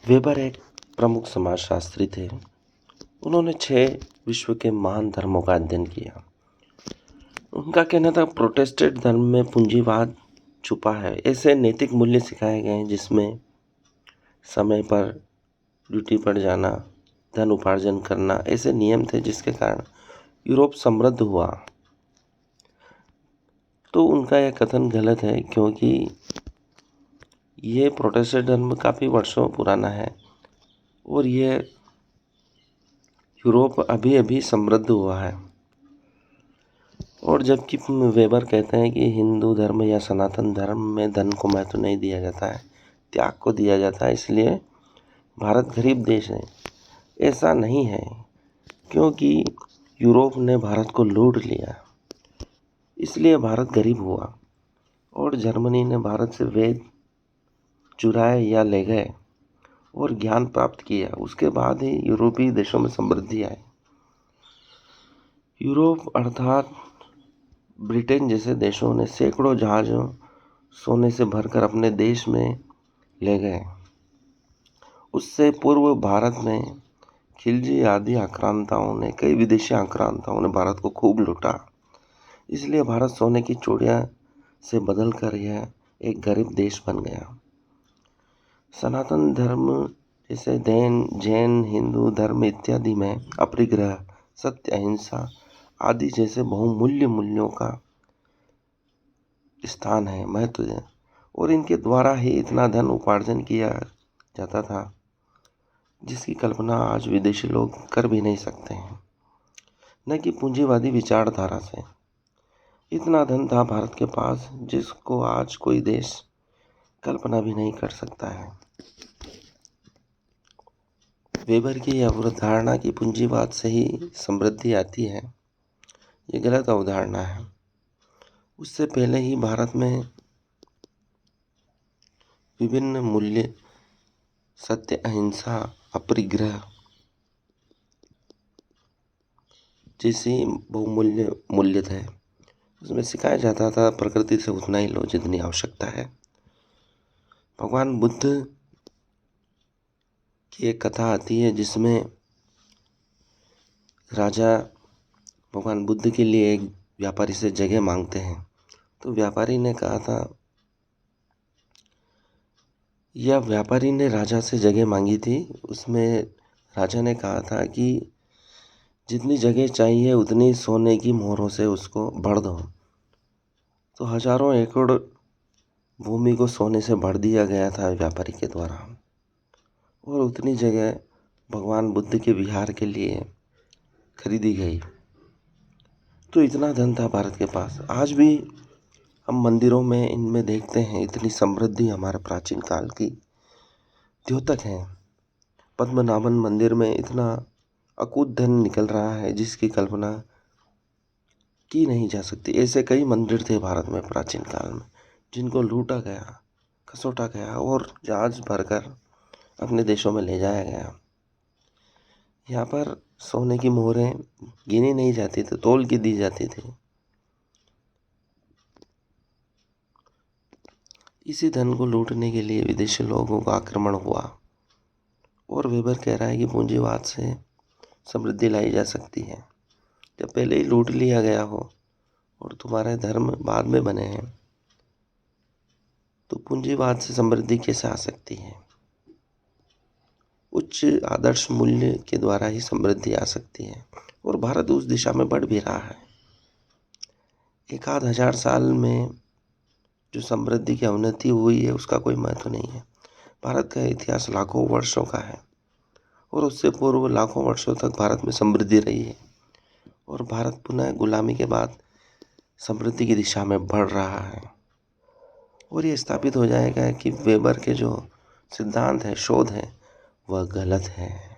Weber एक प्रमुख समाजशास्त्री थे। उन्होंने 6 विश्व के महान धर्मों का अध्ययन किया। उनका कहना था प्रोटेस्टेंट धर्म में पूंजीवाद छुपा है। ऐसे नैतिक मूल्य सिखाए गए हैं जिसमें समय पर ड्यूटी पर जाना, धन उपार्जन करना ऐसे नियम थे जिसके कारण यूरोप समृद्ध हुआ। तो उनका यह कथन गलत है क्योंकि ये प्रोटेस्टेंट धर्म काफ़ी वर्षों पुराना है और ये यूरोप अभी अभी समृद्ध हुआ है। और जबकि वेबर कहते हैं कि हिंदू धर्म या सनातन धर्म में धन को महत्व नहीं दिया जाता है, त्याग को दिया जाता है, इसलिए भारत गरीब देश है। ऐसा नहीं है क्योंकि यूरोप ने भारत को लूट लिया, इसलिए भारत गरीब हुआ। और जर्मनी ने भारत से वेद चुराए या ले गए और ज्ञान प्राप्त किया, उसके बाद ही यूरोपीय देशों में समृद्धि आई। यूरोप अर्थात ब्रिटेन जैसे देशों ने सैकड़ों जहाज़ों सोने से भरकर अपने देश में ले गए। उससे पूर्व भारत में खिलजी आदि आक्रांताओं ने, कई विदेशी आक्रांताओं ने भारत को खूब लूटा। इसलिए भारत सोने की चिड़िया से बदल कर यह एक गरीब देश बन गया। सनातन धर्म जैसे जैन, हिंदू धर्म इत्यादि में अपरिग्रह, सत्य, अहिंसा आदि जैसे बहुमूल्य मूल्यों का स्थान है, महत्व है, और इनके द्वारा ही इतना धन उपार्जन किया जाता था जिसकी कल्पना आज विदेशी लोग कर भी नहीं सकते हैं। न कि पूंजीवादी विचारधारा से इतना धन था भारत के पास जिसको आज कोई देश कल्पना भी नहीं कर सकता है। वेबर की यह अवधारणा की पूंजीवाद से ही समृद्धि आती है, ये गलत अवधारणा है। उससे पहले ही भारत में विभिन्न मूल्य, सत्य, अहिंसा, अपरिग्रह जैसे बहुमूल्य मूल्य थे। उसमें सिखाया जाता था प्रकृति से उतना ही लो जितनी आवश्यकता है। भगवान बुद्ध की एक कथा आती है जिसमें राजा भगवान बुद्ध के लिए एक व्यापारी से जगह मांगते हैं। तो व्यापारी ने राजा से जगह मांगी थी। उसमें राजा ने कहा था कि जितनी जगह चाहिए उतनी सोने की मोहरों से उसको भर दो। तो हजारों एकड़ भूमि को सोने से भर दिया गया था व्यापारी के द्वारा, और उतनी जगह भगवान बुद्ध के विहार के लिए खरीदी गई। तो इतना धन था भारत के पास। आज भी हम मंदिरों में इनमें देखते हैं इतनी समृद्धि हमारे प्राचीन काल की द्योतक है। पद्मनाभन मंदिर में इतना अकूत धन निकल रहा है जिसकी कल्पना की नहीं जा सकती। ऐसे कई मंदिर थे भारत में प्राचीन काल में जिनको लूटा गया, खसोटा गया और जहाज भरकर अपने देशों में ले जाया गया। यहाँ पर सोने की मोहरें गिनी नहीं जाती थी, तौल के दी जाती थी। इसी धन को लूटने के लिए विदेशी लोगों का आक्रमण हुआ और वेबर कह रहा है कि पूंजीवाद से समृद्धि लाई जा सकती है। जब पहले ही लूट लिया गया हो और तुम्हारे धर्म बाद में बने हैं तो पूंजीवाद से समृद्धि कैसे आ सकती है? उच्च आदर्श मूल्य के द्वारा ही समृद्धि आ सकती है और भारत उस दिशा में बढ़ भी रहा है। एक आध हजार साल में जो समृद्धि की अवनति हुई है उसका कोई महत्व नहीं है। भारत का इतिहास लाखों वर्षों का है और उससे पूर्व लाखों वर्षों तक भारत में समृद्धि रही है और भारत पुनः गुलामी के बाद समृद्धि की दिशा में बढ़ रहा है। और ये स्थापित हो जाएगा कि वेबर के जो सिद्धांत है, शोध है, वह गलत है।